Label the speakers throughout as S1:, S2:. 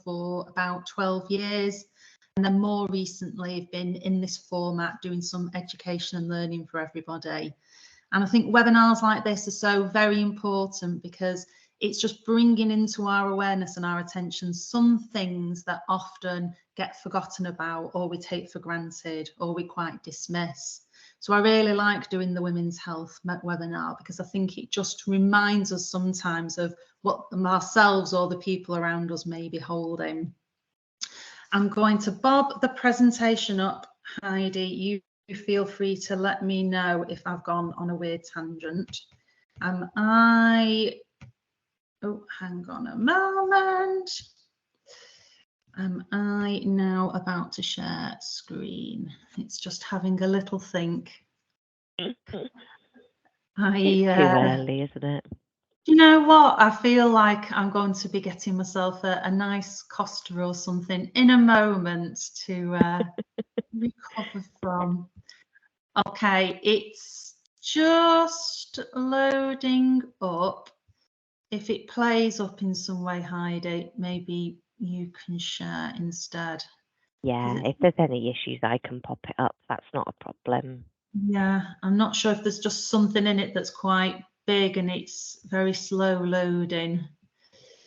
S1: for about 12 years. And then more recently, I've been in this format doing some education and learning for everybody. And I think webinars like this are so very important because it's just bringing into our awareness and our attention some things that often get forgotten about, or we take for granted, or we quite dismiss. So I really like doing the women's health webinar because I think it just reminds us sometimes of what ourselves or the people around us may be holding. I'm going to bob the presentation up. Heidi, you feel free to let me know if I've gone on a weird tangent. Oh, hang on a moment. Am I now about to share screen? It's just having a little think.
S2: It's too early, isn't it?
S1: Do you know what? I feel like I'm going to be getting myself a nice Costa or something in a moment to recover from. Okay, it's just loading up. If it plays up in some way, Heidi, maybe you can share instead.
S2: Yeah, if there's any issues, I can pop it up. That's not a problem.
S1: Yeah, I'm not sure if there's just something in it that's quite big and it's very slow loading.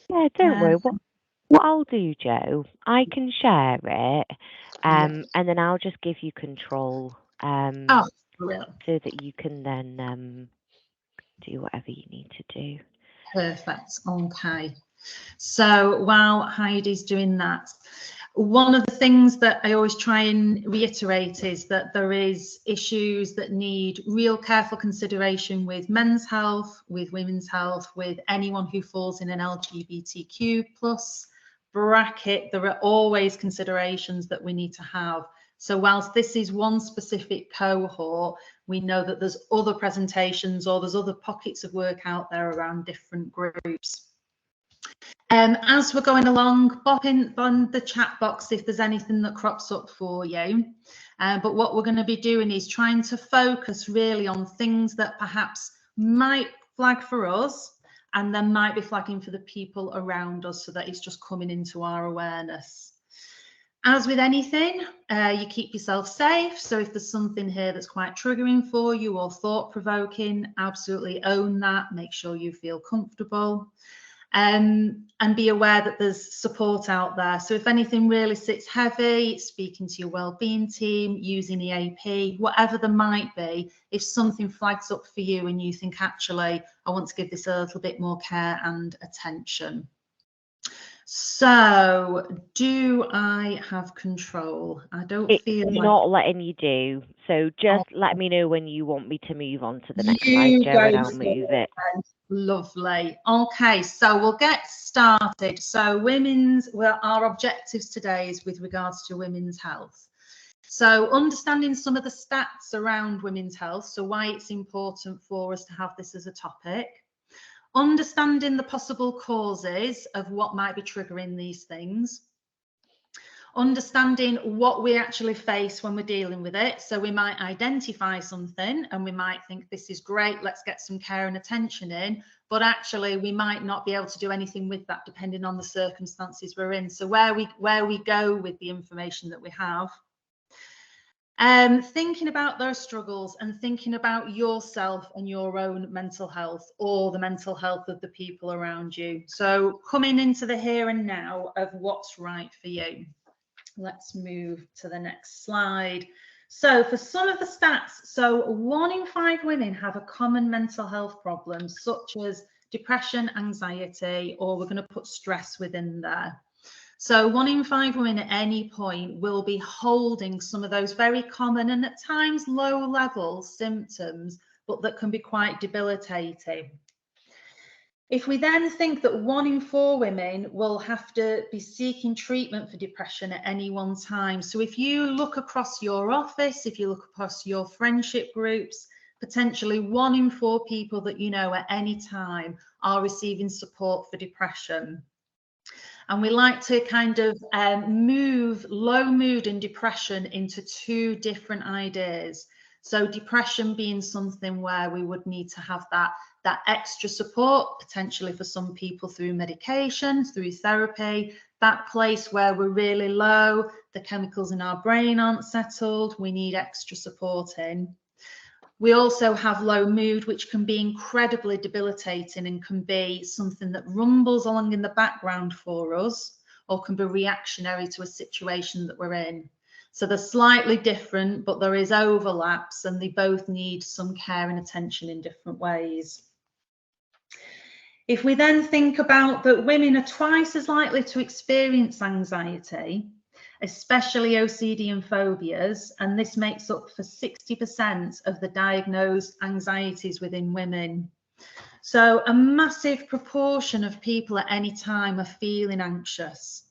S2: Yeah, don't worry. What I'll do, Jo, I can share it, and then I'll just give you control, so that you can then do whatever you need to do.
S1: Perfect. Okay. So while Heidi's doing that, one of the things that I always try and reiterate is that there is issues that need real careful consideration with men's health, with women's health, with anyone who falls in an LGBTQ plus bracket. There are always considerations that we need to have. So whilst this is one specific cohort, we know that there's other presentations or there's other pockets of work out there around different groups. As we're going along, pop in on the chat box if there's anything that crops up for you. But what we're going to be doing is trying to focus really on things that perhaps might flag for us and then might be flagging for the people around us, so that it's just coming into our awareness. As with anything, you keep yourself safe. So if there's something here that's quite triggering for you or thought-provoking, absolutely own that. Make sure you feel comfortable. And be aware that there's support out there. So if anything really sits heavy, speaking to your wellbeing team, using EAP, whatever there might be, if something flags up for you and you think, actually, I want to give this a little bit more care and attention. So do I have control? I don't feel like...
S2: not letting you do. So just let me know when you want me to move on to the next slide, Jo, and I'll move it.
S1: Lovely. Okay, so we'll get started. So our objectives today is with regards to women's health. So understanding some of the stats around women's health, so why it's important for us to have this as a topic. Understanding the possible causes of what might be triggering these things. Understanding what we actually face when we're dealing with it. So we might identify something and we might think this is great, let's get some care and attention in, but actually we might not be able to do anything with that depending on the circumstances we're in. So where we go with the information that we have. Thinking about those struggles and thinking about yourself and your own mental health or the mental health of the people around you. So coming into the here and now of what's right for you. Let's move to the next slide. So for some of the stats, so 1 in 5 women have a common mental health problem, such as depression, anxiety, or we're going to put stress within there. So 1 in 5 women at any point will be holding some of those very common and at times low level symptoms, but that can be quite debilitating. If we then think that 1 in 4 women will have to be seeking treatment for depression at any one time. So if you look across your office, if you look across your friendship groups, potentially 1 in 4 people that you know at any time are receiving support for depression. And we like to kind of move low mood and depression into 2 different ideas. So depression being something where we would need to have that that extra support, potentially for some people through medication, through therapy, that place where we're really low, the chemicals in our brain aren't settled, we need extra support in. We also have low mood, which can be incredibly debilitating and can be something that rumbles along in the background for us, or can be reactionary to a situation that we're in. So they're slightly different, but there is overlaps, and they both need some care and attention in different ways. If we then think about that women are twice as likely to experience anxiety, especially OCD and phobias, and this makes up for 60% of the diagnosed anxieties within women. So a massive proportion of people at any time are feeling anxious.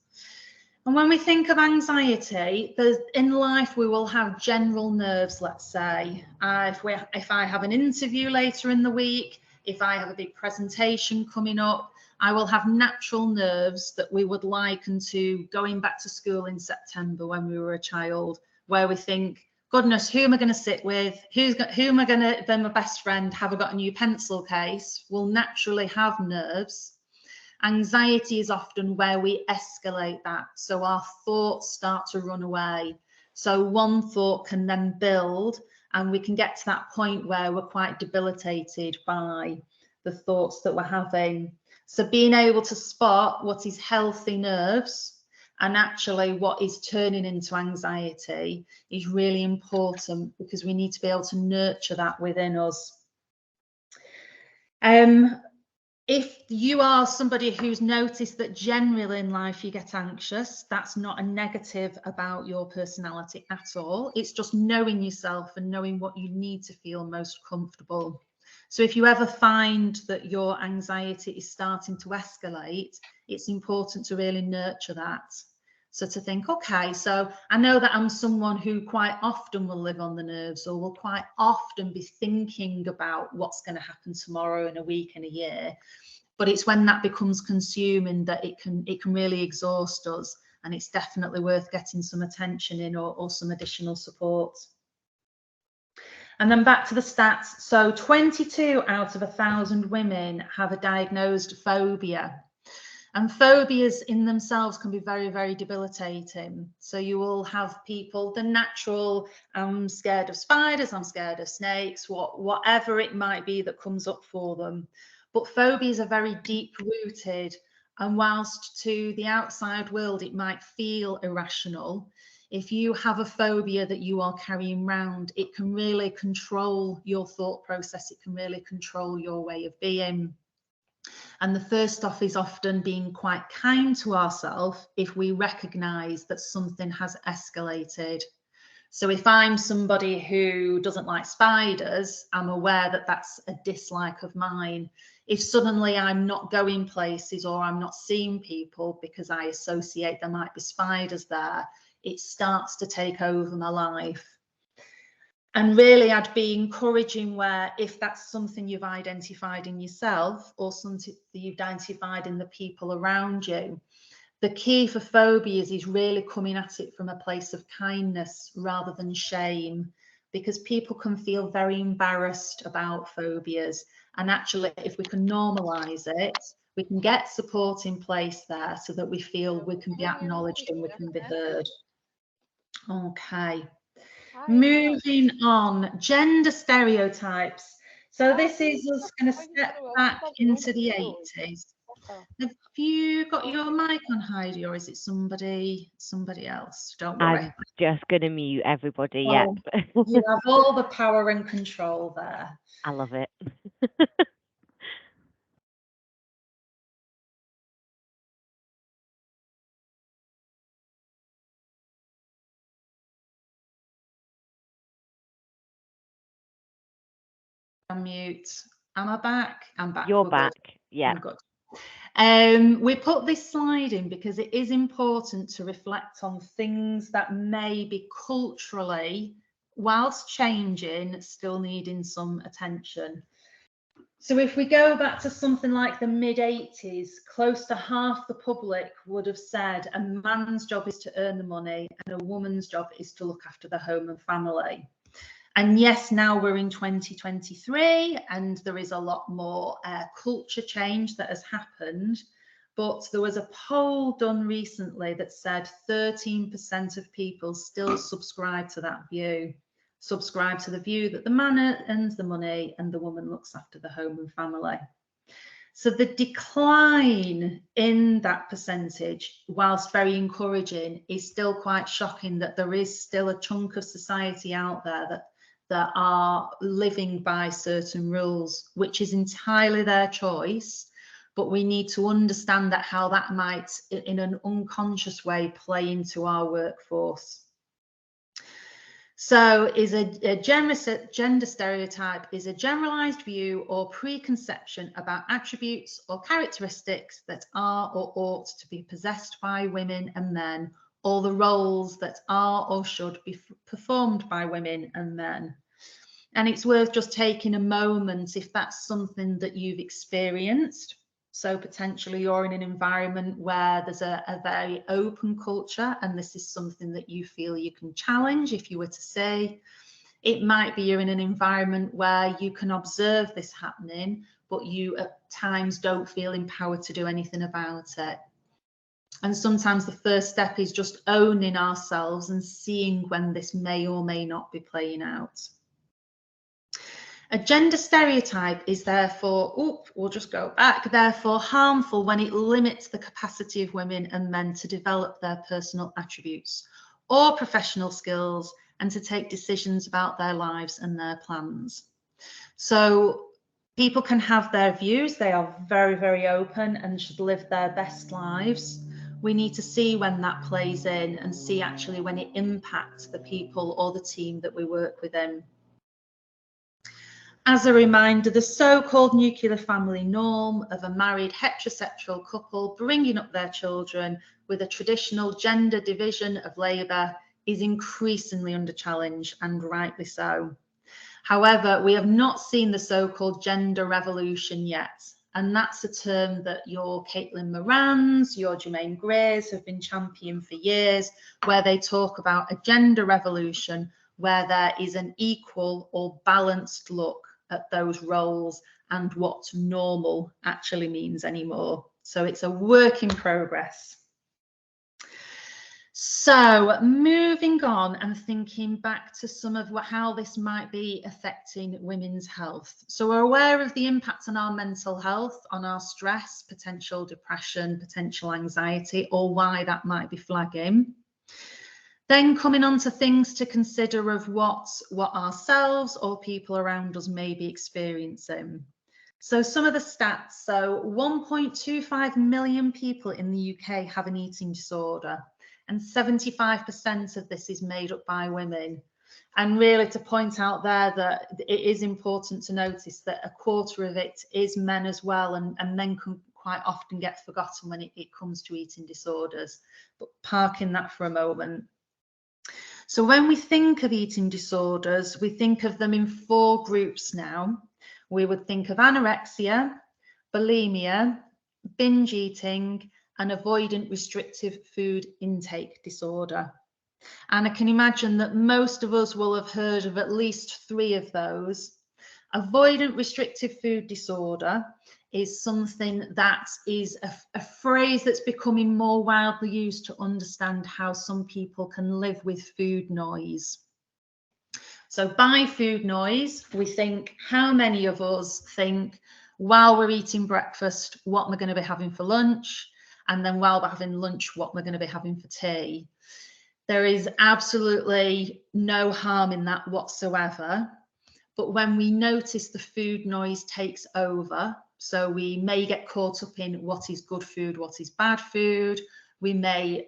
S1: And when we think of anxiety, in life we will have general nerves, let's say. If I have an interview later in the week, if I have a big presentation coming up, I will have natural nerves that we would liken to going back to school in September when we were a child, where we think, goodness, who am I going to sit with? Who am I going to be my best friend? Have I got a new pencil case? We'll naturally have nerves. Anxiety is often where we escalate that. So our thoughts start to run away. So one thought can then build, and we can get to that point where we're quite debilitated by the thoughts that we're having. So being able to spot what is healthy nerves and actually what is turning into anxiety is really important, because we need to be able to nurture that within us. If you are somebody who's noticed that generally in life you get anxious, that's not a negative about your personality at all. It's just knowing yourself and knowing what you need to feel most comfortable. So if you ever find that your anxiety is starting to escalate, it's important to really nurture that. So to think, okay, so I know that I'm someone who quite often will live on the nerves, or will quite often be thinking about what's going to happen tomorrow, in a week, in a year. But it's when that becomes consuming that it can really exhaust us, and it's definitely worth getting some attention in, or some additional support. And then back to the stats. So 22 out of 1,000 women have a diagnosed phobia. And phobias in themselves can be very, very debilitating. So you will have people, the natural, I'm scared of spiders, I'm scared of snakes, whatever it might be that comes up for them. But phobias are very deep rooted. And whilst to the outside world it might feel irrational, if you have a phobia that you are carrying around, it can really control your thought process. It can really control your way of being. And the first off is often being quite kind to ourselves if we recognise that something has escalated. So if I'm somebody who doesn't like spiders, I'm aware that that's a dislike of mine. If suddenly I'm not going places, or I'm not seeing people because I associate there might be spiders there, it starts to take over my life. And really, I'd be encouraging where, if that's something you've identified in yourself, or something that you've identified in the people around you, the key for phobias is really coming at it from a place of kindness rather than shame, because people can feel very embarrassed about phobias. And actually, if we can normalise it, we can get support in place there so that we feel we can be acknowledged and we can be heard. Okay. Moving on, gender stereotypes. So this is us going to step back into the 80s. Have you got your mic on, Heidi, or is it somebody else? Don't worry.
S2: I'm just going to mute everybody. Yep.
S1: You have all the power and control there.
S2: I love it.
S1: I'm mute. Am I back? I'm back.
S2: You're back. Yeah.
S1: I'm good. We put this slide in because it is important to reflect on things that may be culturally, whilst changing, still needing some attention. So if we go back to something like the mid-80s, close to half the public would have said a man's job is to earn the money and a woman's job is to look after the home and family. And yes, now we're in 2023 and there is a lot more culture change that has happened. But there was a poll done recently that said 13% of people still subscribe to that view, subscribe to the view that the man earns the money and the woman looks after the home and family. So the decline in that percentage, whilst very encouraging, is still quite shocking that there is still a chunk of society out there that are living by certain rules, which is entirely their choice. But we need to understand that how that might, in an unconscious way, play into our workforce. So is a gender stereotype is a generalized view or preconception about attributes or characteristics that are or ought to be possessed by women and men, or the roles that are or should be performed by women and men. And it's worth just taking a moment if that's something that you've experienced. So potentially you're in an environment where there's a very open culture and this is something that you feel you can challenge if you were to say. It might be you're in an environment where you can observe this happening, but you at times don't feel empowered to do anything about it. And sometimes the first step is just owning ourselves and seeing when this may or may not be playing out. A gender stereotype is therefore, we'll just go back, therefore harmful when it limits the capacity of women and men to develop their personal attributes or professional skills and to take decisions about their lives and their plans. So people can have their views, they are very, very open and should live their best lives. We need to see when that plays in and see actually when it impacts the people or the team that we work within. As a reminder, the so-called nuclear family norm of a married heterosexual couple bringing up their children with a traditional gender division of labour is increasingly under challenge, and rightly so. However, we have not seen the so-called gender revolution yet, and that's a term that your Caitlin Morans, your Jermaine Greers have been championing for years, where they talk about a gender revolution where there is an equal or balanced look at those roles and what normal actually means anymore. So it's a work in progress. So moving on and thinking back to some of how this might be affecting women's health. So we're aware of the impact on our mental health, on our stress, potential depression, potential anxiety, or why that might be flagging. Then coming on to things to consider of what ourselves or people around us may be experiencing. So some of the stats, so 1.25 million people in the UK have an eating disorder, and 75% of this is made up by women. And really to point out there that it is important to notice that a quarter of it is men as well, and men can quite often get forgotten when it comes to eating disorders. But parking that for a moment. So when we think of eating disorders, we think of them in 4 groups now. We would think of anorexia, bulimia, binge eating, and avoidant restrictive food intake disorder. And I can imagine that most of us will have heard of at least 3 of those. Avoidant restrictive food disorder is something that is a phrase that's becoming more widely used to understand how some people can live with food noise. So by food noise, we think, how many of us think while we're eating breakfast, what we're going to be having for lunch, and then while we're having lunch, what we're going to be having for tea. There is absolutely no harm in that whatsoever. But when we notice the food noise takes over, so we may get caught up in what is good food, what is bad food. We may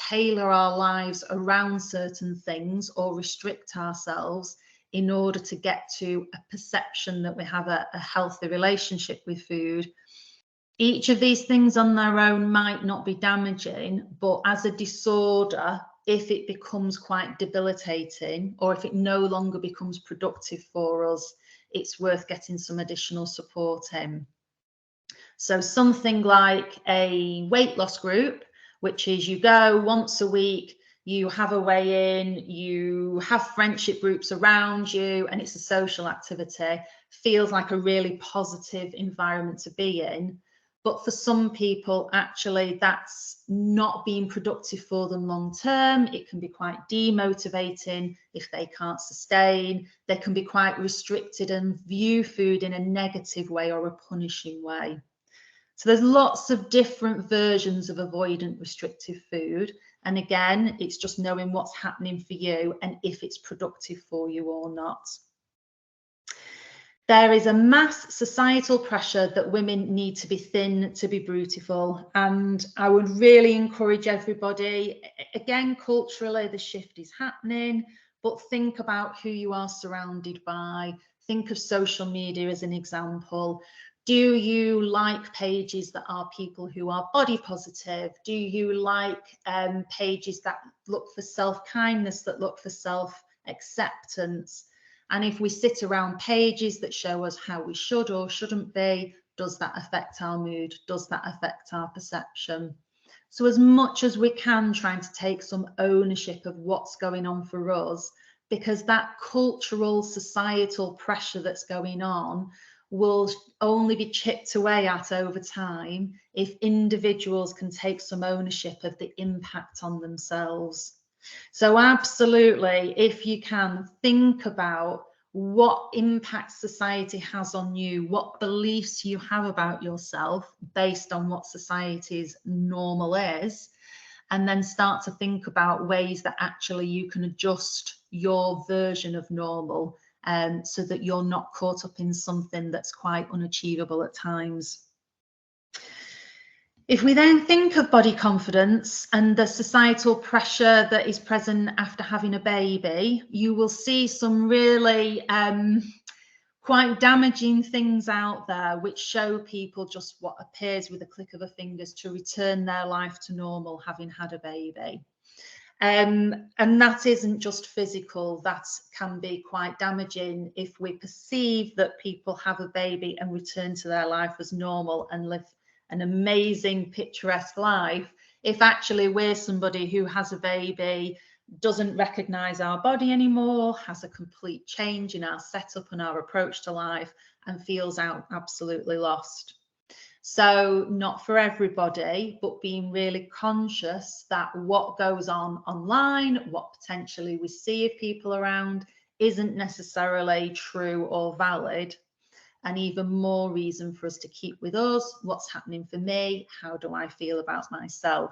S1: tailor our lives around certain things or restrict ourselves in order to get to a perception that we have a healthy relationship with food. Each of these things on their own might not be damaging, but as a disorder, if it becomes quite debilitating or if it no longer becomes productive for us, it's worth getting some additional support in. So something like a weight loss group, which is you go once a week, you have a weigh-in, you have friendship groups around you, and it's a social activity, feels like a really positive environment to be in. But for some people, actually, that's not being productive for them long term. It can be quite demotivating if they can't sustain. They can be quite restricted and view food in a negative way or a punishing way. So there's lots of different versions of avoidant restrictive food. And again, it's just knowing what's happening for you and if it's productive for you or not. There is a mass societal pressure that women need to be thin to be beautiful. And I would really encourage everybody, again, culturally, the shift is happening, but think about who you are surrounded by. Think of social media as an example. Do you like pages that are people who are body positive? Do you like pages that look for self-kindness, that look for self-acceptance? And if we sit around pages that show us how we should or shouldn't be, does that affect our mood? Does that affect our perception? So as much as we can, trying to take some ownership of what's going on for us, because that cultural, societal pressure that's going on will only be chipped away at over time if individuals can take some ownership of the impact on themselves. So absolutely, if you can, think about what impact society has on you, what beliefs you have about yourself based on what society's normal is, and then start to think about ways that actually you can adjust your version of normal, so that you're not caught up in something that's quite unachievable at times. If we then think of body confidence and the societal pressure that is present after having a baby, you will see some really quite damaging things out there which show people just what appears with a click of a fingers to return their life to normal having had a baby. And that isn't just physical, that can be quite damaging if we perceive that people have a baby and return to their life as normal and live an amazing picturesque life. If actually we're somebody who has a baby, doesn't recognize our body anymore, has a complete change in our setup and our approach to life, and feels absolutely lost. So not for everybody, but being really conscious that what goes on online, what potentially we see of people around, isn't necessarily true or valid. And even more reason for us to keep with us. What's happening for me? How do I feel about myself?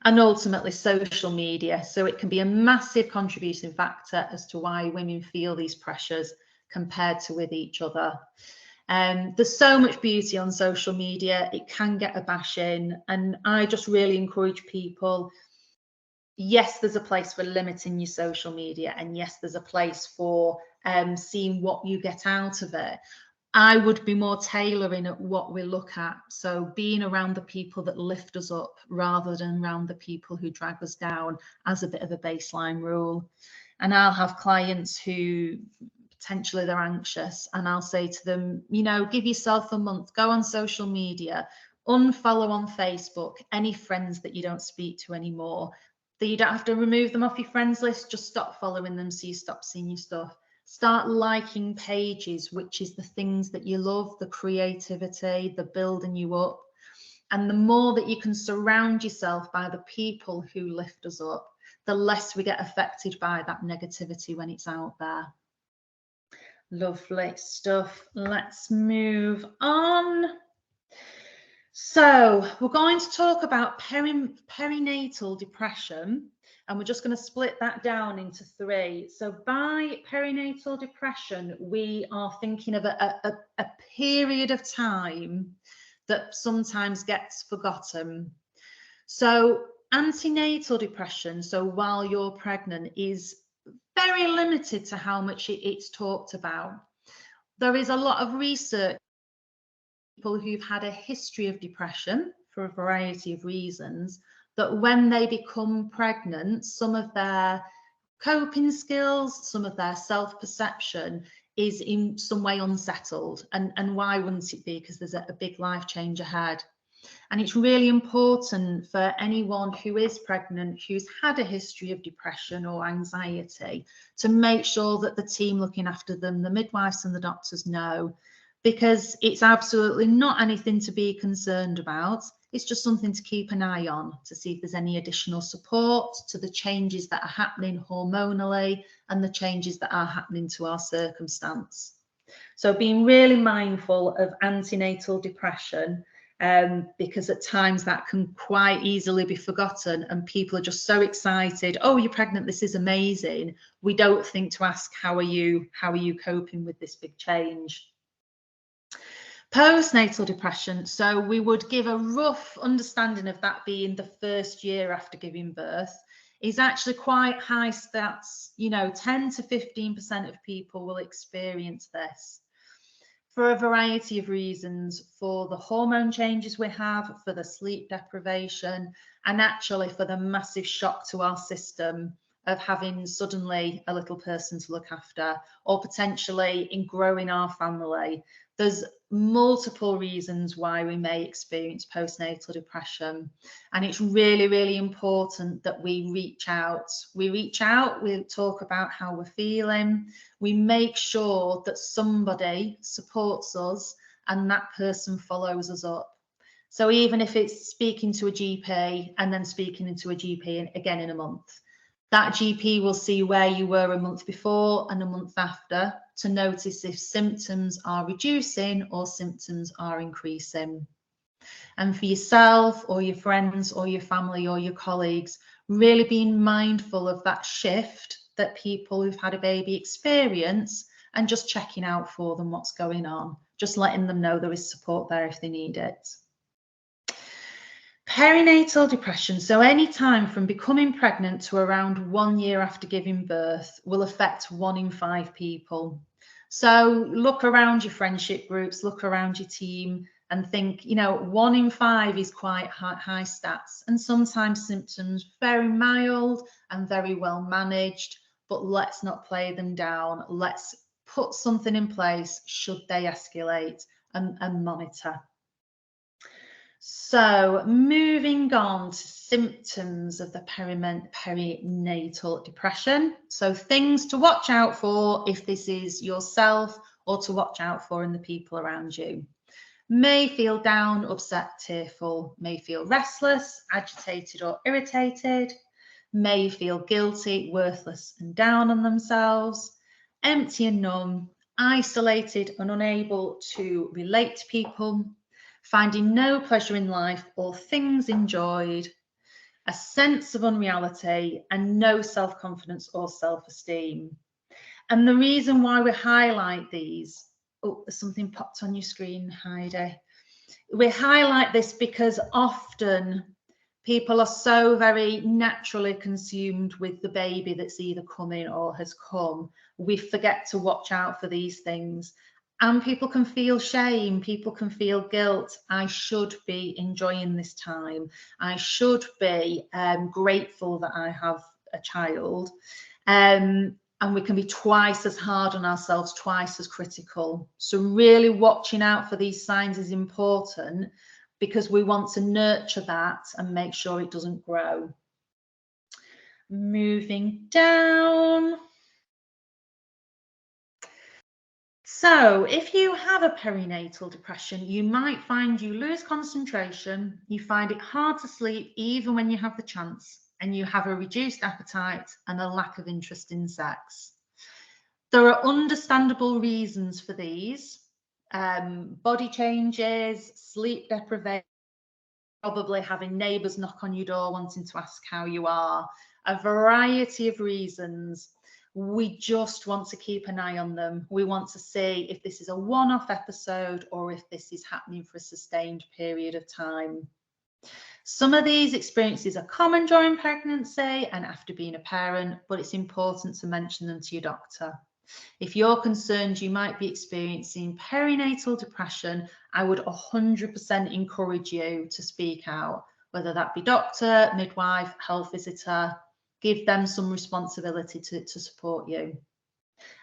S1: And ultimately social media. So it can be a massive contributing factor as to why women feel these pressures compared to with each other. There's so much beauty on social media. It can get a bashing. And I just really encourage people, yes, there's a place for limiting your social media, and yes, there's a place for seeing what you get out of it. I would be more tailoring at what we look at. So being around the people that lift us up rather than around the people who drag us down, as a bit of a baseline rule. And I'll have clients who potentially they're anxious, and I'll say to them, you know, give yourself a month, go on social media, unfollow on Facebook any friends that you don't speak to anymore. That you don't have to remove them off your friends list, just stop following them so you stop seeing your stuff. Start liking pages, which is the things that you love, the creativity, the building you up. And the more that you can surround yourself by the people who lift us up, the less we get affected by that negativity when it's out there. Lovely stuff. Let's move on. So we're going to talk about perinatal depression, and we're just going to split that down into three. So by perinatal depression, we are thinking of a period of time that sometimes gets forgotten. So antenatal depression, so while you're pregnant, is very limited to how much it's talked about. There is a lot of research, people who've had a history of depression for a variety of reasons, that when they become pregnant, some of their coping skills, some of their self-perception is in some way unsettled. And why wouldn't it be? Because there's a big life change ahead. And it's really important for anyone who is pregnant, who's had a history of depression or anxiety, to make sure that the team looking after them, the midwives and the doctors, know, because it's absolutely not anything to be concerned about. It's just something to keep an eye on to see if there's any additional support to the changes that are happening hormonally and the changes that are happening to our circumstance. So being really mindful of antenatal depression, because at times that can quite easily be forgotten and people are just so excited. Oh, you're pregnant, this is amazing. We don't think to ask, how are you coping with this big change? Postnatal depression, so we would give a rough understanding of that being the first year after giving birth, is actually quite high stats. 10 to 15% of people will experience this for a variety of reasons, for the hormone changes we have, for the sleep deprivation, and actually for the massive shock to our system of having suddenly a little person to look after, or potentially in growing our family. There's multiple reasons why we may experience postnatal depression, and it's really, really important that we reach out. We talk about how we're feeling, we make sure that somebody supports us and that person follows us up. So even if it's speaking to a GP and then speaking into a GP again in a month, that GP will see where you were a month before and a month after to notice if symptoms are reducing or symptoms are increasing. And for yourself or your friends or your family or your colleagues, really being mindful of that shift that people who've had a baby experience and just checking out for them what's going on, just letting them know there is support there if they need it. Perinatal depression, so any time from becoming pregnant to around 1 year after giving birth, will affect 1 in 5 people. So look around your friendship groups, look around your team and think, 1 in 5 is quite high stats, and sometimes symptoms very mild and very well managed, but let's not play them down. Let's put something in place should they escalate and monitor. So moving on to symptoms of the perinatal depression. So things to watch out for if this is yourself, or to watch out for in the people around you. May feel down, upset, tearful, may feel restless, agitated or irritated, may feel guilty, worthless and down on themselves, empty and numb, isolated and unable to relate to people, finding no pleasure in life or things enjoyed, a sense of unreality and no self-confidence or self-esteem. And the reason why we highlight these, oh, there's something popped on your screen, Heidi. We highlight this because often people are so very naturally consumed with the baby that's either coming or has come, we forget to watch out for these things. And people can feel shame, people can feel guilt. I should be enjoying this time. I should be grateful that I have a child. And we can be twice as hard on ourselves, twice as critical. So really watching out for these signs is important, because we want to nurture that and make sure it doesn't grow. Moving down. So if you have a perinatal depression, you might find you lose concentration, you find it hard to sleep even when you have the chance, and you have a reduced appetite and a lack of interest in sex. There are understandable reasons for these. Body changes, sleep deprivation, probably having neighbours knock on your door wanting to ask how you are, a variety of reasons. We just want to keep an eye on them. We want to see if this is a one-off episode or if this is happening for a sustained period of time. Some of these experiences are common during pregnancy and after being a parent, but it's important to mention them to your doctor. If you're concerned you might be experiencing perinatal depression, I would 100% encourage you to speak out, whether that be doctor, midwife, health visitor. Give them some responsibility to support you.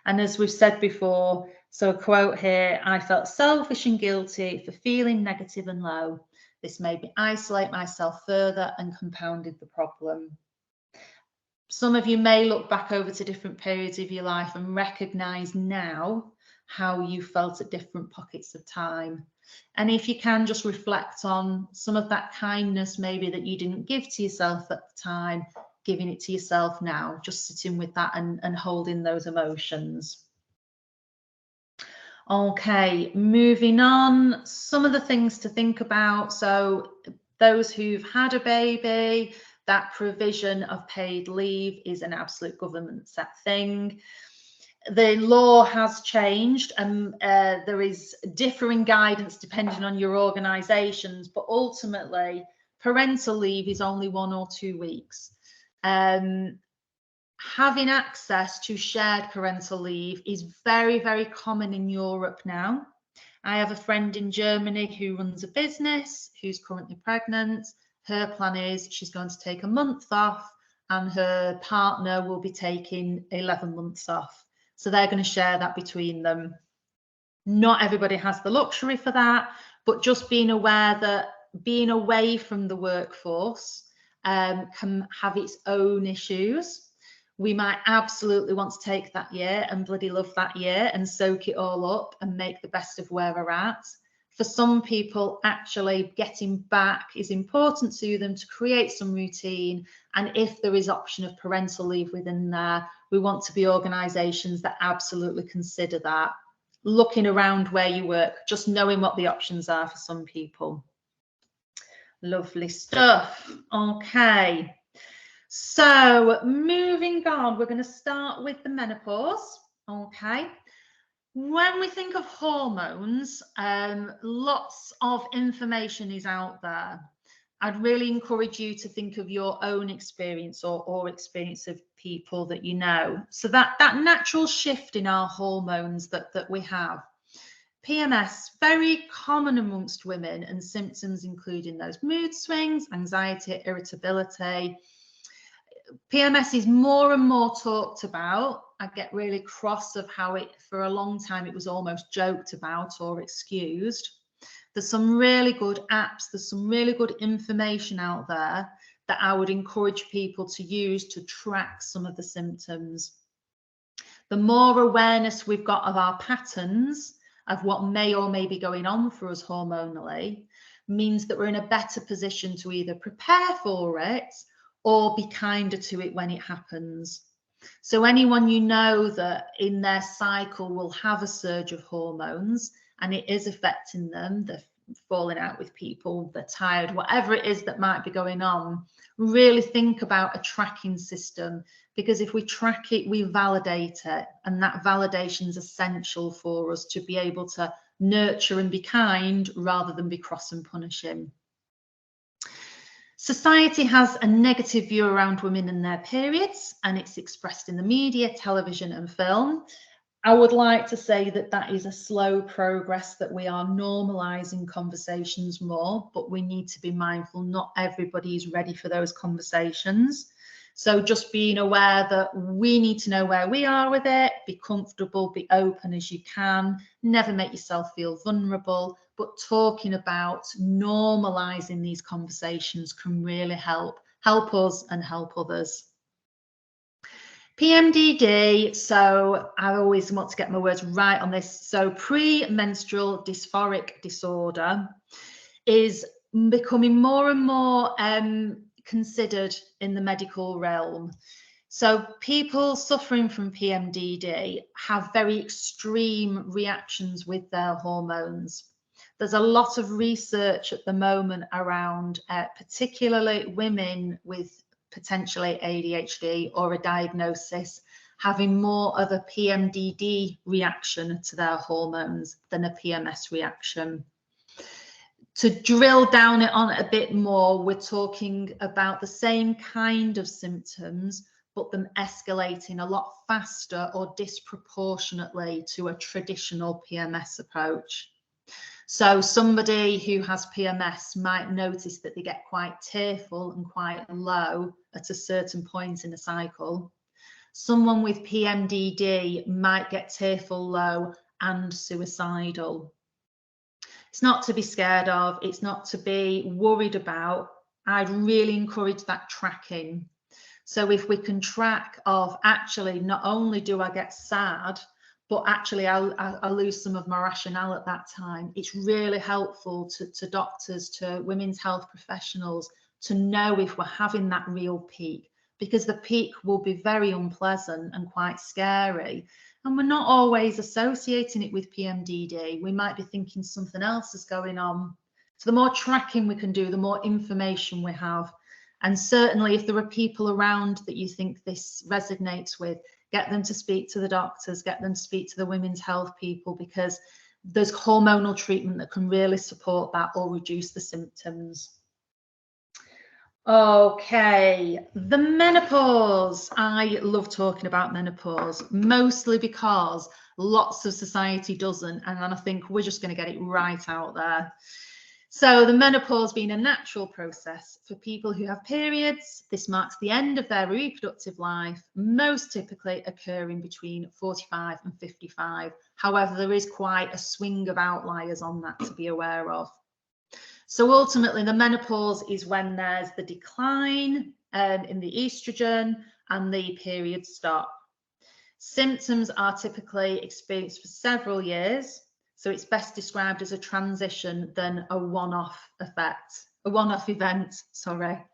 S1: And as we've said before, so a quote here, I felt selfish and guilty for feeling negative and low. This made me isolate myself further and compounded the problem. Some of you may look back over to different periods of your life and recognise now how you felt at different pockets of time. And if you can, just reflect on some of that kindness maybe that you didn't give to yourself at the time, giving it to yourself now, just sitting with that and holding those emotions. Okay, moving on, some of the things to think about. So those who've had a baby, that provision of paid leave is an absolute government set thing. The law has changed and there is differing guidance depending on your organisations, but ultimately parental leave is only 1 or 2 weeks. Having access to shared parental leave is very, very common in Europe now. I have a friend in Germany who runs a business, who's currently pregnant. Her plan is she's going to take a month off and her partner will be taking 11 months off. So they're going to share that between them. Not everybody has the luxury for that, but just being aware that being away from the workforce can have its own issues. We might absolutely want to take that year and bloody love that year and soak it all up and make the best of where we're at. For some people, actually getting back is important to them to create some routine. And if there is option of parental leave within there, we want to be organisations that absolutely consider that. Looking around where you work, just knowing what the options are for some people. Lovely stuff. Okay. So moving on, we're going to start with the menopause. Okay. When we think of hormones, lots of information is out there. I'd really encourage you to think of your own experience or experience of people that you know. So that natural shift in our hormones that we have. PMS, very common amongst women, and symptoms including those mood swings, anxiety, irritability. PMS is more and more talked about. I get really cross of how it, for a long time, it was almost joked about or excused. There's some really good apps, there's some really good information out there that I would encourage people to use to track some of the symptoms. The more awareness we've got of our patterns, of what may or may be going on for us hormonally, means that we're in a better position to either prepare for it or be kinder to it when it happens. So anyone you know that in their cycle will have a surge of hormones and it is affecting them, they're falling out with people, they're tired, whatever it is that might be going on, really think about a tracking system, because if we track it, we validate it, and that validation is essential for us to be able to nurture and be kind rather than be cross and punishing. Society has a negative view around women and their periods, and it's expressed in the media, television and film. I would like to say that that is a slow progress, that we are normalising conversations more, but we need to be mindful not everybody is ready for those conversations. So just being aware that we need to know where we are with it, be comfortable, be open as you can, never make yourself feel vulnerable, but talking about normalising these conversations can really help us and help others. PMDD, so I always want to get my words right on this. So premenstrual dysphoric disorder is becoming more and more considered in the medical realm. So people suffering from PMDD have very extreme reactions with their hormones. There's a lot of research at the moment around particularly women with potentially ADHD or a diagnosis having more of a PMDD reaction to their hormones than a PMS reaction. To drill down it on a bit more, we're talking about the same kind of symptoms, but them escalating a lot faster or disproportionately to a traditional PMS approach. So somebody who has PMS might notice that they get quite tearful and quite low at a certain point in the cycle. Someone with PMDD might get tearful, low and suicidal. It's not to be scared of, it's not to be worried about. I'd really encourage that tracking. So if we can track of actually, not only do I get sad, but actually I'll lose some of my rationale at that time. It's really helpful to doctors, to women's health professionals, to know if we're having that real peak, because the peak will be very unpleasant and quite scary. And we're not always associating it with PMDD. We might be thinking something else is going on. So the more tracking we can do, the more information we have. And certainly if there are people around that you think this resonates with, get them to speak to the doctors, get them to speak to the women's health people, because there's hormonal treatment that can really support that or reduce the symptoms. Okay, the menopause. I love talking about menopause, mostly because lots of society doesn't, and I think we're just going to get it right out there. So the menopause being a natural process for people who have periods, this marks the end of their reproductive life, most typically occurring between 45 and 55. However, there is quite a swing of outliers on that to be aware of. So ultimately, the menopause is when there's the decline in the estrogen and the periods stop. Symptoms are typically experienced for several years, so it's best described as a transition than a one-off event, sorry.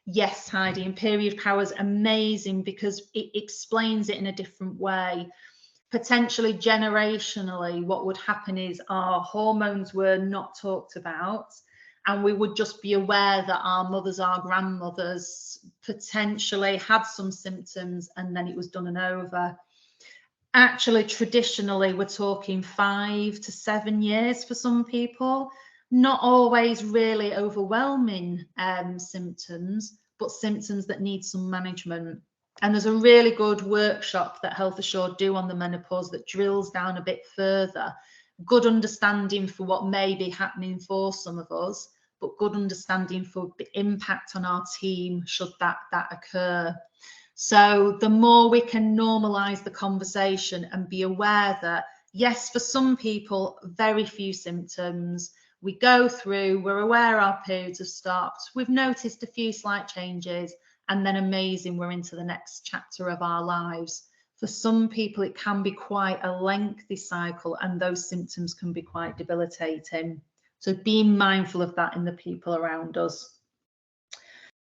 S1: Yes, Heidi, and period power is amazing because it explains it in a different way. Potentially generationally, what would happen is our hormones were not talked about, and we would just be aware that our mothers, our grandmothers potentially had some symptoms, and then it was done and over. Actually, traditionally, we're talking 5 to 7 years for some people. Not always really overwhelming symptoms, but symptoms that need some management. And there's a really good workshop that Health Assured do on the menopause that drills down a bit further. Good understanding for what may be happening for some of us, but good understanding for the impact on our team should that occur. So the more we can normalise the conversation and be aware that, yes, for some people, very few symptoms. We go through, we're aware our periods have stopped, we've noticed a few slight changes, and then amazing, we're into the next chapter of our lives. For some people, it can be quite a lengthy cycle, and those symptoms can be quite debilitating. So being mindful of that in the people around us.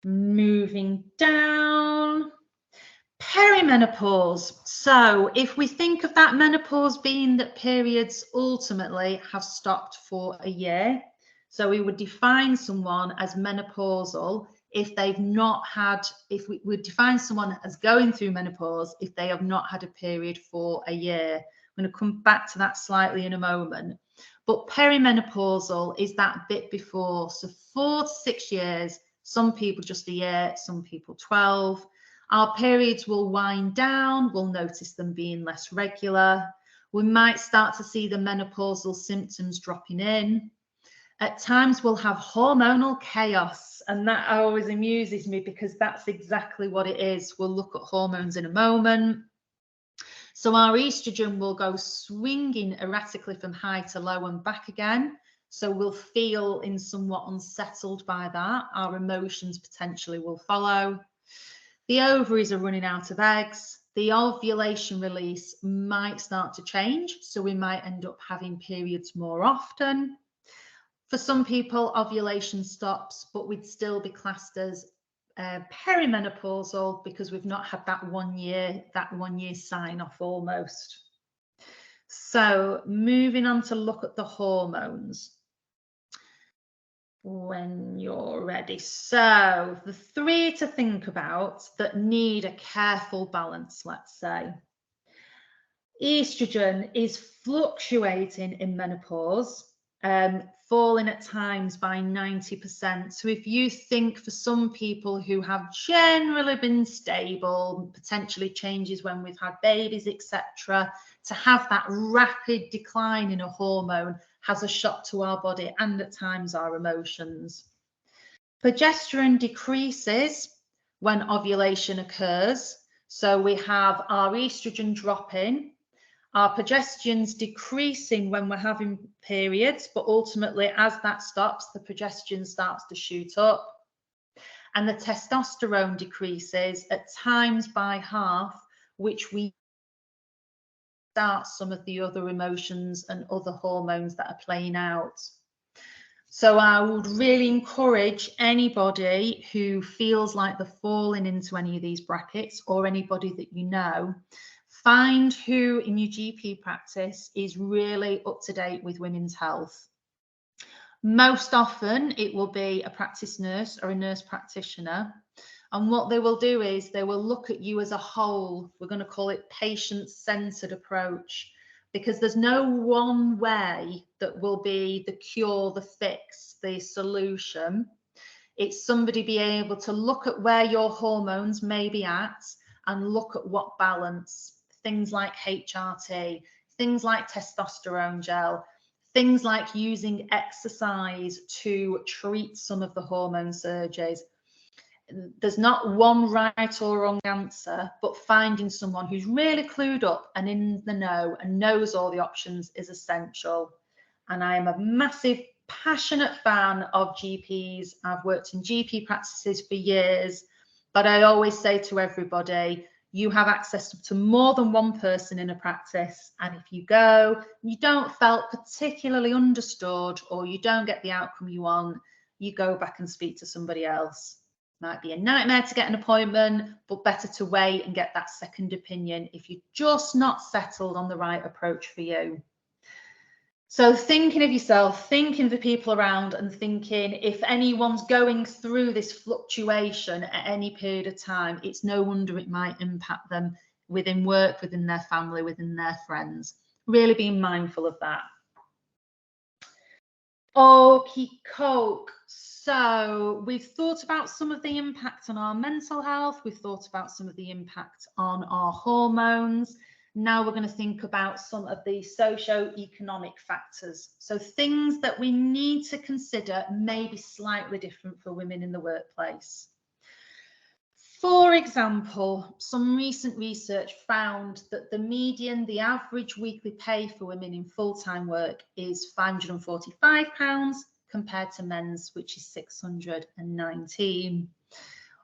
S1: Moving down. Perimenopause. So if we think of that menopause being that periods ultimately have stopped for a year, so we would define someone as menopausal if they've not had, if we would define someone as going through menopause if they have not had a period for a year. I'm going to come back to that slightly in a moment. But perimenopausal is that bit before, so 4 to 6 years, some people just a year, some people 12. Our periods will wind down, we'll notice them being less regular. We might start to see the menopausal symptoms dropping in. At times we'll have hormonal chaos, and that always amuses me because that's exactly what it is. We'll look at hormones in a moment. So our estrogen will go swinging erratically from high to low and back again. So we'll feel in somewhat unsettled by that. Our emotions potentially will follow. The ovaries are running out of eggs. The ovulation release might start to change, so we might end up having periods more often. For some people, ovulation stops, but we'd still be classed as perimenopausal because we've not had that 1 year sign off almost. So moving on to look at the hormones. When you're ready. So the 3 to think about that need a careful balance, let's say. Estrogen is fluctuating in menopause, falling at times by 90%. So if you think for some people who have generally been stable, potentially changes when we've had babies, etc., to have that rapid decline in a hormone has a shock to our body and at times our emotions. Progesterone decreases when ovulation occurs. So we have our estrogen dropping, Our progesteron's decreasing when we're having periods, but ultimately as that stops, the progesterone starts to shoot up. And the testosterone decreases at times by half, which we start some of the other emotions and other hormones that are playing out. So I would really encourage anybody who feels like they're falling into any of these brackets, or anybody that you know, find who in your GP practice is really up to date with women's health. Most often it will be a practice nurse or a nurse practitioner. And what they will do is they will look at you as a whole. We're going to call it patient-centered approach, because there's no one way that will be the cure, the fix, the solution. It's somebody being able to look at where your hormones may be at and look at what balance. Things like HRT, things like testosterone gel, things like using exercise to treat some of the hormone surges. There's not one right or wrong answer, but finding someone who's really clued up and in the know and knows all the options is essential. And I am a massive, passionate fan of GPs. I've worked in GP practices for years, but I always say to everybody, you have access to more than one person in a practice. And if you go, you don't felt particularly understood, or you don't get the outcome you want, you go back and speak to somebody else. Might be a nightmare to get an appointment, but better to wait and get that second opinion if you're just not settled on the right approach for you. So thinking of yourself, thinking of the people around, and thinking if anyone's going through this fluctuation at any period of time, it's no wonder it might impact them within work, within their family, within their friends. Really being mindful of that. Okie coke. So we've thought about some of the impact on our mental health. We've thought about some of the impact on our hormones. Now we're going to think about some of the socio-economic factors. So things that we need to consider may be slightly different for women in the workplace. For example, some recent research found that the average weekly pay for women in full-time work is £545 compared to men's, which is £619.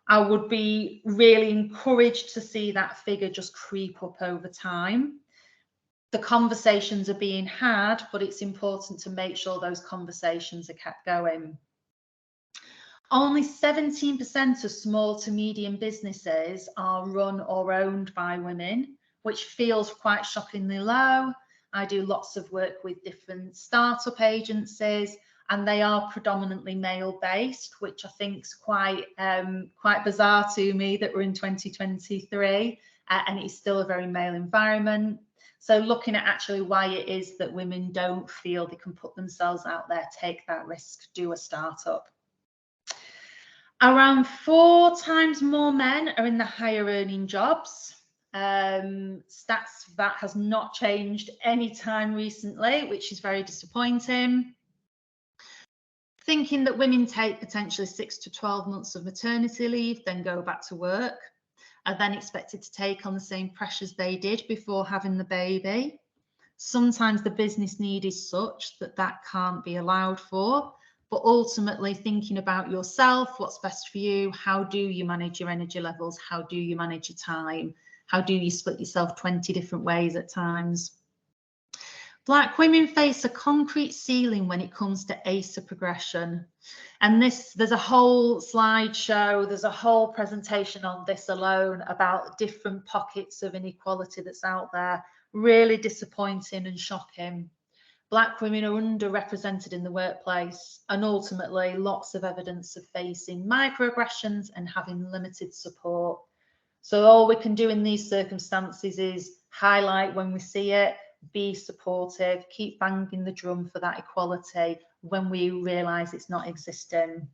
S1: I would be really encouraged to see that figure just creep up over time. The conversations are being had, but it's important to make sure those conversations are kept going. Only 17% of small to medium businesses are run or owned by women, which feels quite shockingly low. I do lots of work with different startup agencies, and they are predominantly male-based, which I think is quite bizarre to me that we're in 2023 and it's still a very male environment. So looking at actually why it is that women don't feel they can put themselves out there, take that risk, do a startup. Around 4 times more men are in the higher earning jobs. Stats that has not changed any time recently, which is very disappointing. Thinking that women take potentially 6 to 12 months of maternity leave, then go back to work, are then expected to take on the same pressures they did before having the baby. Sometimes the business need is such that that can't be allowed for, but ultimately thinking about yourself, what's best for you, how do you manage your energy levels, how do you manage your time, how do you split yourself 20 different ways at times. Black women face a concrete ceiling when it comes to ASA progression. And there's a whole slideshow, there's a whole presentation on this alone about different pockets of inequality that's out there. Really disappointing and shocking. Black women are underrepresented in the workplace, and ultimately lots of evidence of facing microaggressions and having limited support. So all we can do in these circumstances is highlight when we see it, be supportive, keep banging the drum for that equality when we realise it's not existing.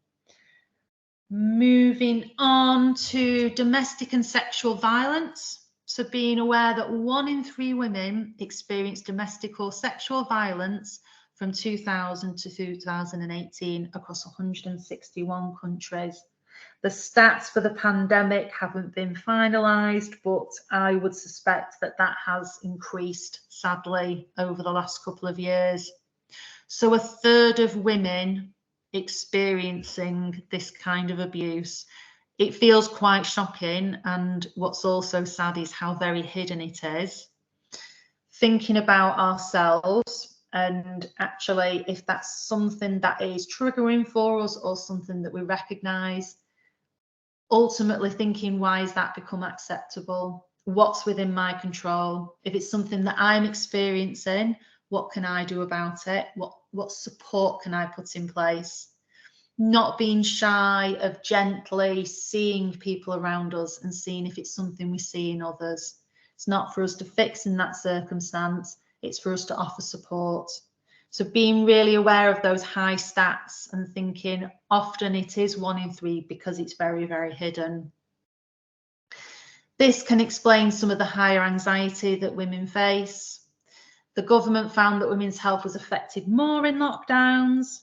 S1: Moving on to domestic and sexual violence. So being aware that 1 in 3 women experience domestic or sexual violence from 2000 to 2018 across 161 countries. The stats for the pandemic haven't been finalised, but I would suspect that that has increased, sadly, over the last couple of years. So 1/3 of women experiencing this kind of abuse. It feels quite shocking, and what's also sad is how very hidden it is. Thinking about ourselves, and actually if that's something that is triggering for us or something that we recognise, ultimately thinking, why has that become acceptable? What's within my control? If it's something that I'm experiencing, what can I do about it? What support can I put in place? Not being shy of gently seeing people around us and seeing if it's something we see in others. It's not for us to fix in that circumstance, it's for us to offer support. So being really aware of those high stats and thinking often it is 1 in 3 because it's very, very hidden. This can explain some of the higher anxiety that women face. The government found that women's health was affected more in lockdowns,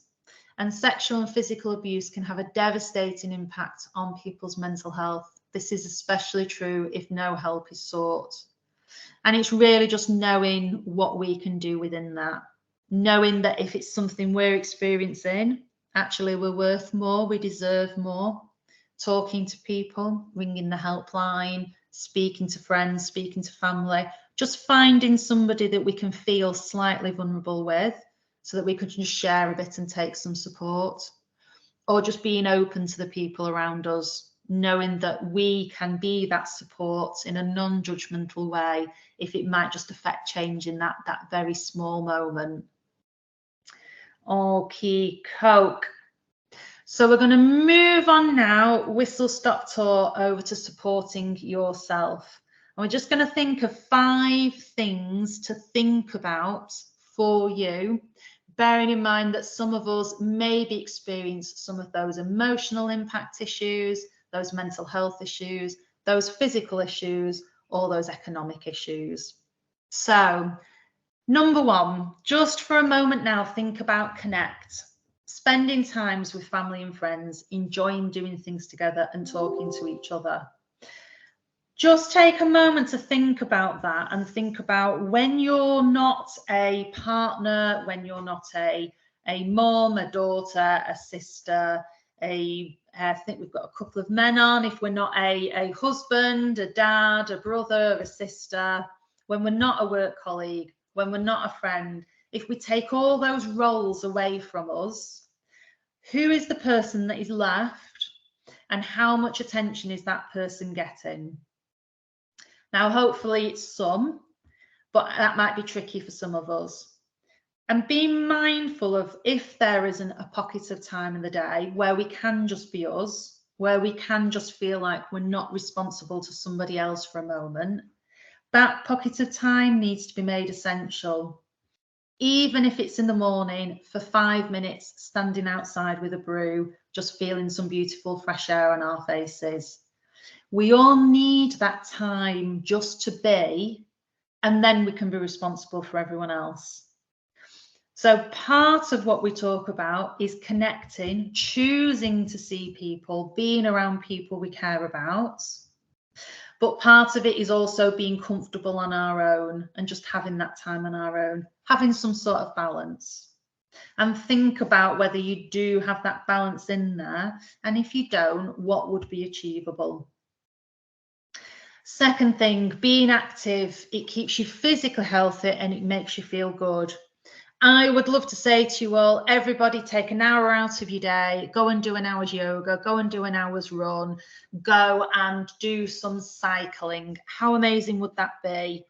S1: and sexual and physical abuse can have a devastating impact on people's mental health. This is especially true if no help is sought. And it's really just knowing what we can do within that. Knowing that if it's something we're experiencing, actually we're worth more, we deserve more. Talking to people, ringing the helpline, speaking to friends, speaking to family, just finding somebody that we can feel slightly vulnerable with so that we could just share a bit and take some support. Or just being open to the people around us, knowing that we can be that support in a non-judgmental way if it might just affect change in that very small moment. Okay, Coke. So we're going to move on now, whistle stop tour, over to supporting yourself. And we're just going to think of 5 things to think about for you, bearing in mind that some of us maybe experience some of those emotional impact issues, those mental health issues, those physical issues, or those economic issues. So, number 1, just for a moment now, think about connect. Spending times with family and friends, enjoying doing things together and talking to each other. Just take a moment to think about that and think about when you're not a partner, when you're not a mom, a daughter, a sister, I think we've got a couple of men on, if we're not a husband, a dad, a brother, a sister, when we're not a work colleague, when we're not a friend, if we take all those roles away from us, who is the person that is left and how much attention is that person getting? Now, hopefully it's some, but that might be tricky for some of us. And being mindful of if there isn't a pocket of time in the day where we can just be us, where we can just feel like we're not responsible to somebody else for a moment, that pocket of time needs to be made essential. Even if it's in the morning for 5 minutes, standing outside with a brew, just feeling some beautiful fresh air on our faces. We all need that time just to be, and then we can be responsible for everyone else. So part of what we talk about is connecting, choosing to see people, being around people we care about. But part of it is also being comfortable on our own and just having that time on our own, having some sort of balance. And think about whether you do have that balance in there. And if you don't, what would be achievable? Second thing, being active, it keeps you physically healthy and it makes you feel good. I would love to say to you all, everybody take an hour out of your day, go and do an hour's yoga, go and do an hour's run, go and do some cycling. How amazing would that be?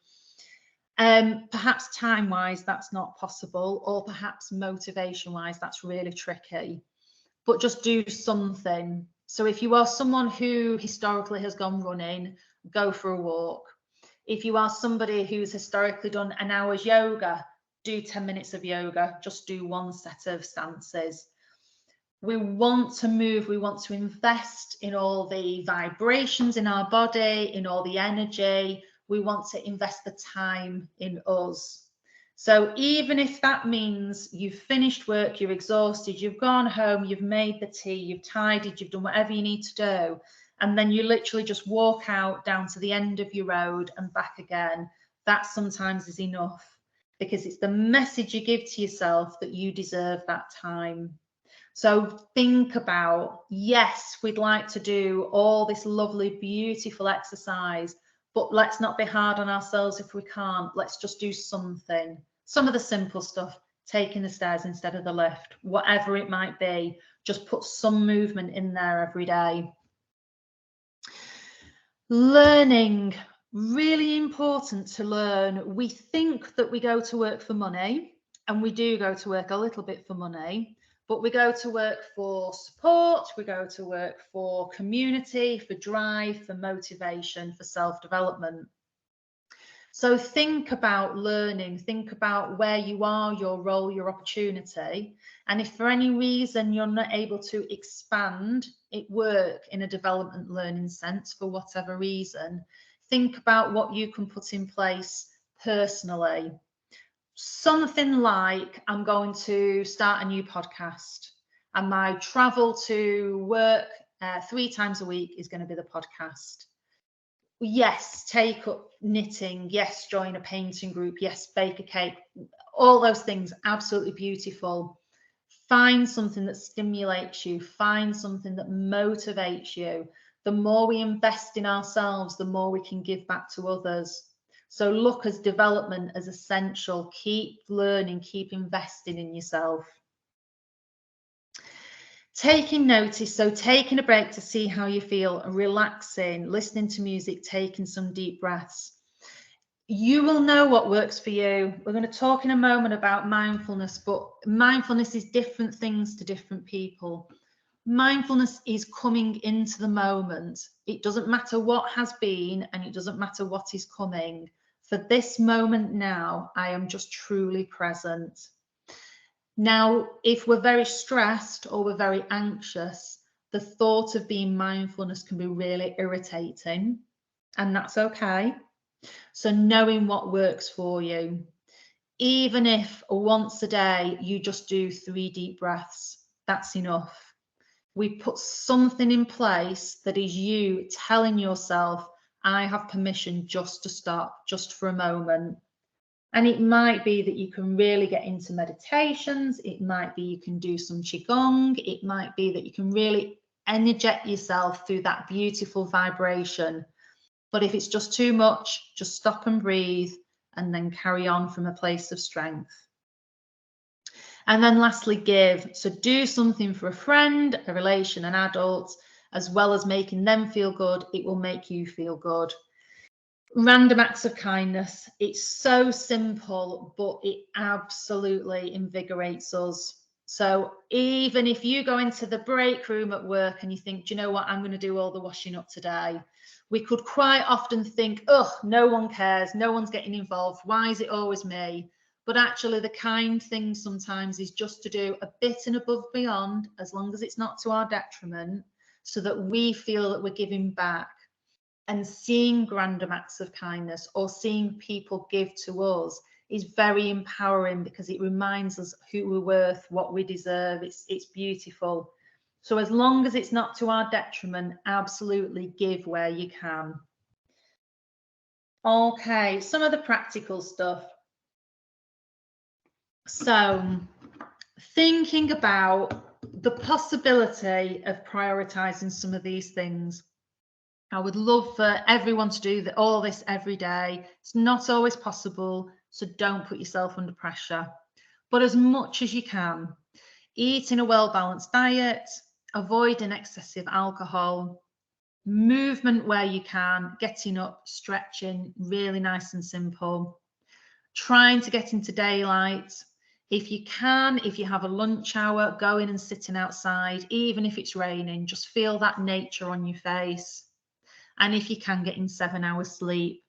S1: Perhaps time-wise, that's not possible, or perhaps motivation-wise, that's really tricky. But just do something. So if you are someone who historically has gone running, go for a walk. If you are somebody who's historically done an hour's yoga, do 10 minutes of yoga, just do 1 set of stances. We want to move, we want to invest in all the vibrations in our body, in all the energy. We want to invest the time in us. So even if that means you've finished work, you're exhausted, you've gone home, you've made the tea, you've tidied, you've done whatever you need to do, and then you literally just walk out down to the end of your road and back again, that sometimes is enough, because it's the message you give to yourself that you deserve that time. So think about, yes, we'd like to do all this lovely, beautiful exercise, but let's not be hard on ourselves if we can't. Let's just do something. Some of the simple stuff, taking the stairs instead of the lift, whatever it might be, just put some movement in there every day. Learning, really important to learn. We think that we go to work for money, and we do go to work a little bit for money, but we go to work for support, we go to work for community, for drive, for motivation, for self-development. So think about learning, think about where you are, your role, your opportunity. And if for any reason you're not able to expand it, work in a development learning sense for whatever reason, think about what you can put in place personally. Something like, I'm going to start a new podcast, and my travel to work 3 times a week is going to be the podcast. Yes, take up knitting, yes, join a painting group, yes, bake a cake, all those things, absolutely beautiful. Find something that stimulates you, find something that motivates you. The more we invest in ourselves, the more we can give back to others. So look at development as essential. Keep learning, keep investing in yourself. Taking notice, so taking a break to see how you feel, relaxing, listening to music, taking some deep breaths. You will know what works for you. We're going to talk in a moment about mindfulness, but mindfulness is different things to different people. Mindfulness is coming into the moment. It doesn't matter what has been, and it doesn't matter what is coming. For this moment now, I am just truly present. Now, if we're very stressed or we're very anxious, the thought of being mindfulness can be really irritating, and that's okay. So knowing what works for you, even if once a day you just do 3 deep breaths, that's enough. We put something in place that is you telling yourself, I have permission just to stop, just for a moment. And it might be that you can really get into meditations. It might be you can do some qigong. It might be that you can really energet yourself through that beautiful vibration. But if it's just too much, just stop and breathe, and then carry on from a place of strength. And then lastly, give. So do something for a friend, a relation, an adult, as well as making them feel good. It will make you feel good. Random acts of kindness. It's so simple, but it absolutely invigorates us. So even if you go into the break room at work and you think, do you know what, I'm going to do all the washing up today, we could quite often think, oh, no one cares, no one's getting involved, why is it always me? But actually the kind thing sometimes is just to do a bit and above beyond, as long as it's not to our detriment, so that we feel that we're giving back. And seeing random acts of kindness or seeing people give to us is very empowering, because it reminds us who we're worth, what we deserve. It's beautiful. So as long as it's not to our detriment, absolutely give where you can. Okay, some of the practical stuff. So thinking about the possibility of prioritizing some of these things. I would love for everyone to do all this every day. It's not always possible, so don't put yourself under pressure. But as much as you can, eating a well-balanced diet, avoiding excessive alcohol, movement where you can, getting up, stretching, really nice and simple. Trying to get into daylight. If you can, if you have a lunch hour, go in and sitting outside, even if it's raining, just feel that nature on your face. And if you can, get in 7 hours sleep.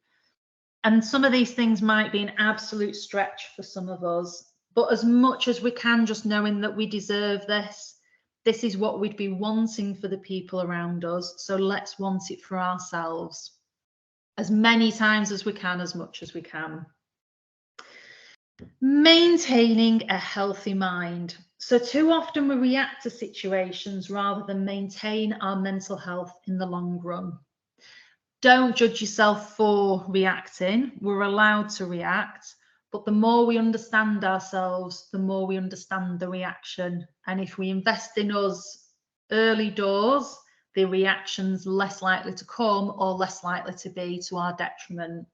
S1: And some of these things might be an absolute stretch for some of us, but as much as we can, just knowing that we deserve this, this is what we'd be wanting for the people around us. So let's want it for ourselves as many times as we can, as much as we can. Maintaining a healthy mind. So too often we react to situations rather than maintain our mental health in the long run. Don't judge yourself for reacting. We're allowed to react, but the more we understand ourselves, the more we understand the reaction. And if we invest in us early doors, the reaction's less likely to come or less likely to be to our detriment.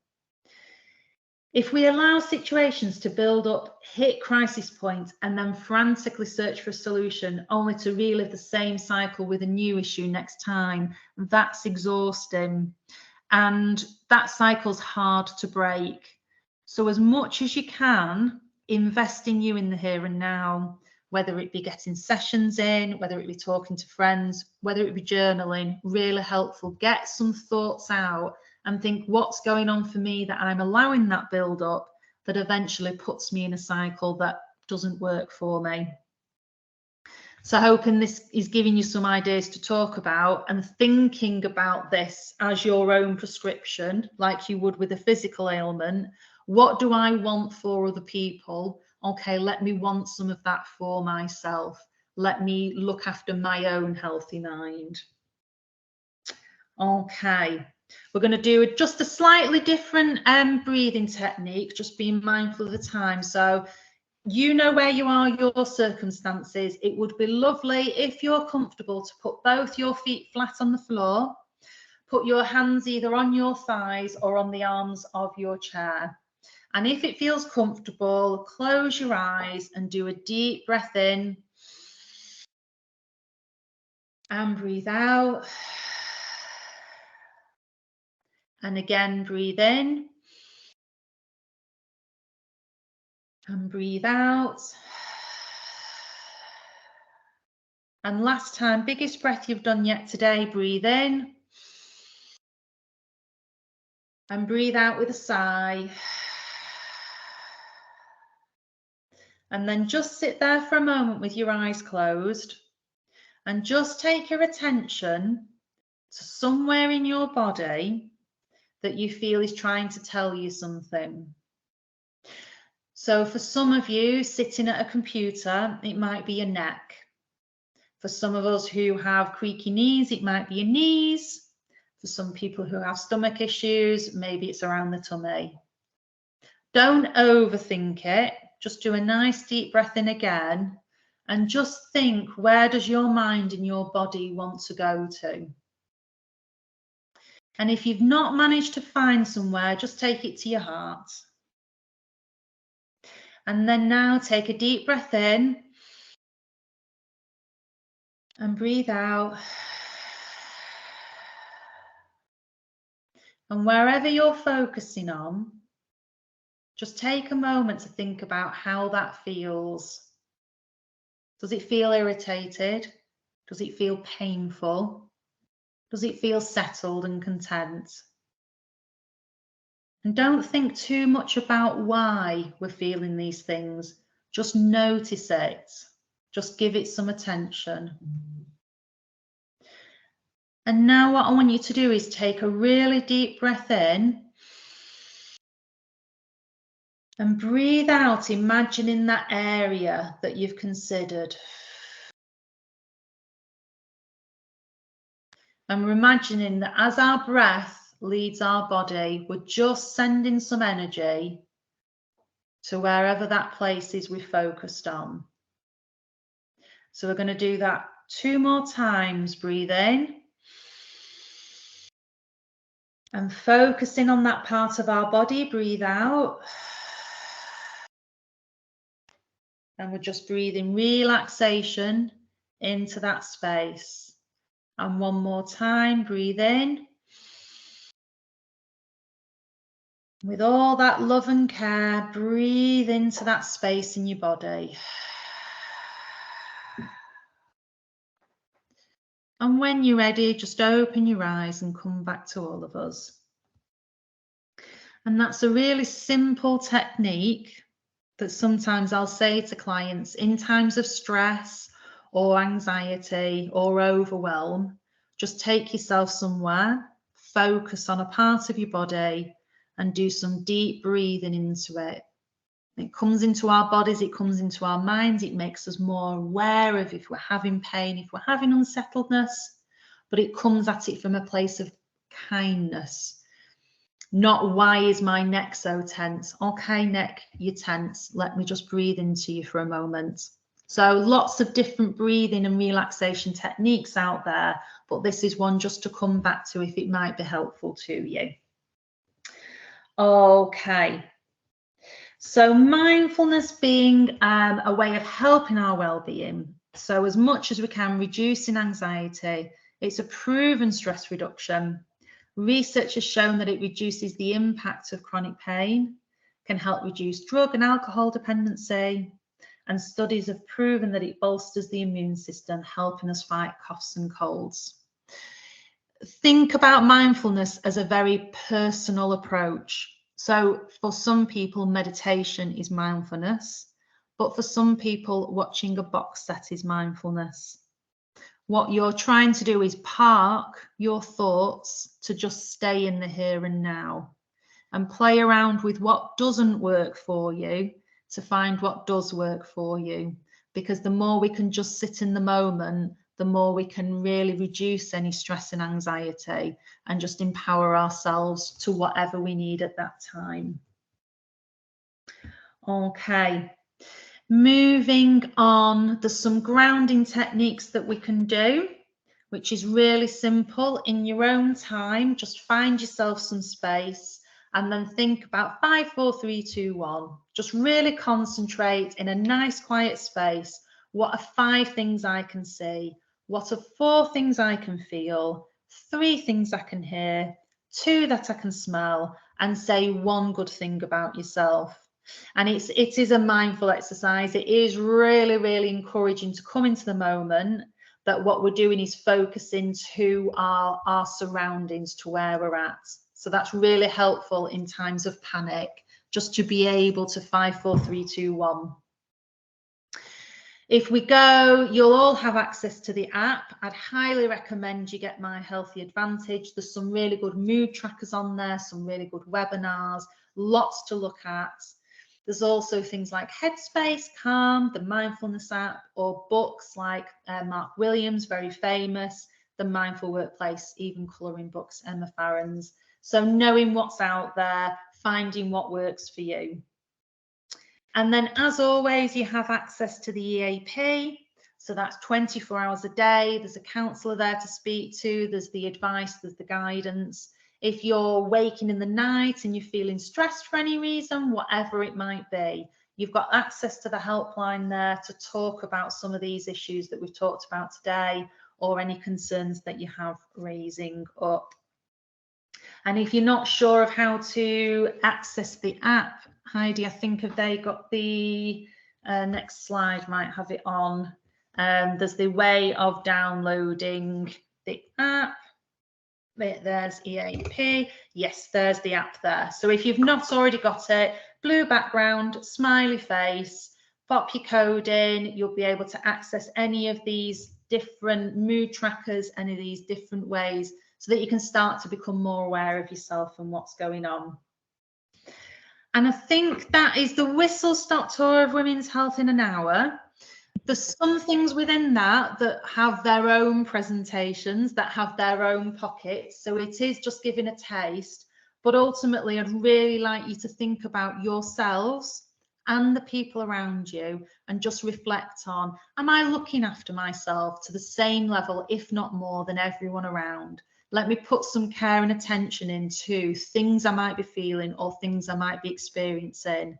S1: If we allow situations to build up, hit crisis point, and then frantically search for a solution only to relive the same cycle with a new issue next time, that's exhausting. And that cycle's hard to break. So as much as you can, invest in you in the here and now, whether it be getting sessions in, whether it be talking to friends, whether it be journaling, really helpful. Get some thoughts out and think, what's going on for me that I'm allowing that build up that eventually puts me in a cycle that doesn't work for me. So hoping this is giving you some ideas to talk about, and thinking about this as your own prescription, like you would with a physical ailment. What do I want for other people? Okay, let me want some of that for myself. Let me look after my own healthy mind. Okay, we're going to do just a slightly different breathing technique, just being mindful of the time. So you know where you are, your circumstances. It would be lovely if you're comfortable to put both your feet flat on the floor. Put your hands either on your thighs or on the arms of your chair. And if it feels comfortable, close your eyes and do a deep breath in. And breathe out. And again, breathe in. And breathe out. And last time, biggest breath you've done yet today, breathe in. And breathe out with a sigh. And then just sit there for a moment with your eyes closed and just take your attention to somewhere in your body that you feel is trying to tell you something. So for some of you sitting at a computer, it might be your neck. For some of us who have creaky knees, it might be your knees. For some people who have stomach issues, maybe it's around the tummy. Don't overthink it. Just do a nice deep breath in again and just think, where does your mind and your body want to go to? And if you've not managed to find somewhere, just take it to your heart. And then now take a deep breath in and breathe out. And wherever you're focusing on, just take a moment to think about how that feels. Does it feel irritated? Does it feel painful? Does it feel settled and content? And don't think too much about why we're feeling these things. Just notice it. Just give it some attention. And now what I want you to do is take a really deep breath in and breathe out, imagining that area that you've considered. And we're imagining that as our breath leads our body, we're just sending some energy to wherever that place is we focused on. So we're going to do that 2 more times. Breathe in. And focusing on that part of our body, breathe out. And we're just breathing relaxation into that space. And 1 more time, breathe in. With all that love and care, breathe into that space in your body. And when you're ready, just open your eyes and come back to all of us. And that's a really simple technique that sometimes I'll say to clients in times of stress or anxiety or overwhelm. Just take yourself somewhere, focus on a part of your body and do some deep breathing into it. It comes into our bodies, it comes into our minds, it makes us more aware of if we're having pain, if we're having unsettledness, but it comes at it from a place of kindness. Not, why is my neck so tense? Okay, neck, you're tense. Let me just breathe into you for a moment. So lots of different breathing and relaxation techniques out there, but this is one just to come back to if it might be helpful to you. Okay. So mindfulness being a way of helping our well-being. So as much as we can, reducing anxiety. It's a proven stress reduction. Research has shown that it reduces the impact of chronic pain, can help reduce drug and alcohol dependency, and studies have proven that it bolsters the immune system, helping us fight coughs and colds. Think about mindfulness as a very personal approach. So for some people, meditation is mindfulness, but for some people, watching a box set is mindfulness. What you're trying to do is park your thoughts to just stay in the here and now and play around with what doesn't work for you to find what does work for you. Because the more we can just sit in the moment, the more we can really reduce any stress and anxiety and just empower ourselves to whatever we need at that time. Okay. Moving on, there's some grounding techniques that we can do, which is really simple. In your own time, just find yourself some space and then think about 5, 4, 3, 2, 1. Just really concentrate in a nice quiet space. What are 5 things I can see? What are 4 things I can feel? 3 things I can hear? 2 that I can smell? And say 1 good thing about yourself. And it is a mindful exercise. It is really, really encouraging to come into the moment, that what we're doing is focusing to our surroundings, to where we're at. So that's really helpful in times of panic, just to be able to 5, 4, 3, 2, 1. If we go, you'll all have access to the app. I'd highly recommend you get My Healthy Advantage. There's some really good mood trackers on there, some really good webinars, lots to look at. There's also things like Headspace, Calm, the Mindfulness app, or books like Mark Williams, very famous, The Mindful Workplace, Even Colouring books, Emma Farron's. So knowing what's out there, finding what works for you. And then, as always, you have access to the EAP. So that's 24 hours a day. There's a counsellor there to speak to. There's the advice, there's the guidance. If you're waking in the night and you're feeling stressed for any reason, whatever it might be, you've got access to the helpline there to talk about some of these issues that we've talked about today, or any concerns that you have raising up. And if you're not sure of how to access the app, Heidi, I think have they got the next slide, might have it on. There's the way of downloading the app. There's EAP. Yes, there's the app there. So if you've not already got it, blue background, smiley face, pop your code in, you'll be able to access any of these different mood trackers, any of these different ways, so that you can start to become more aware of yourself and what's going on. And I think that is the whistle-stop tour of women's health in an hour. There's some things within that have their own presentations, that have their own pockets. So it is just giving a taste. But ultimately, I'd really like you to think about yourselves and the people around you and just reflect on, am I looking after myself to the same level, if not more, than everyone around? Let me put some care and attention into things I might be feeling or things I might be experiencing.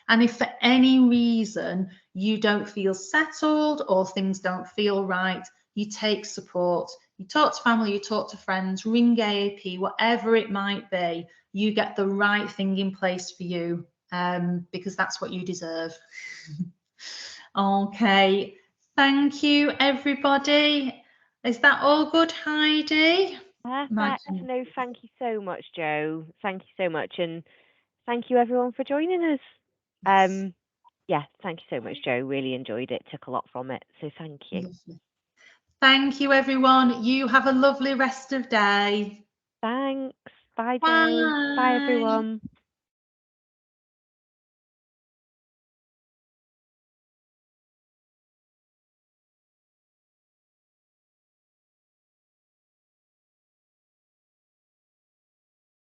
S1: And if for any reason you don't feel settled or things don't feel right, you take support. You talk to family, you talk to friends, ring AAP, whatever it might be, you get the right thing in place for you, because that's what you deserve. Okay, thank you, everybody. Is that all good, Heidi?
S2: Perfect. No, thank you so much, Jo. Thank you so much. And thank you, everyone, for joining us. Yeah, thank you so much, Jo. Really enjoyed it. Took a lot from it. So thank you.
S1: Thank you, everyone. You have a lovely rest of day.
S2: Thanks. Bye, Jo. Bye, everyone.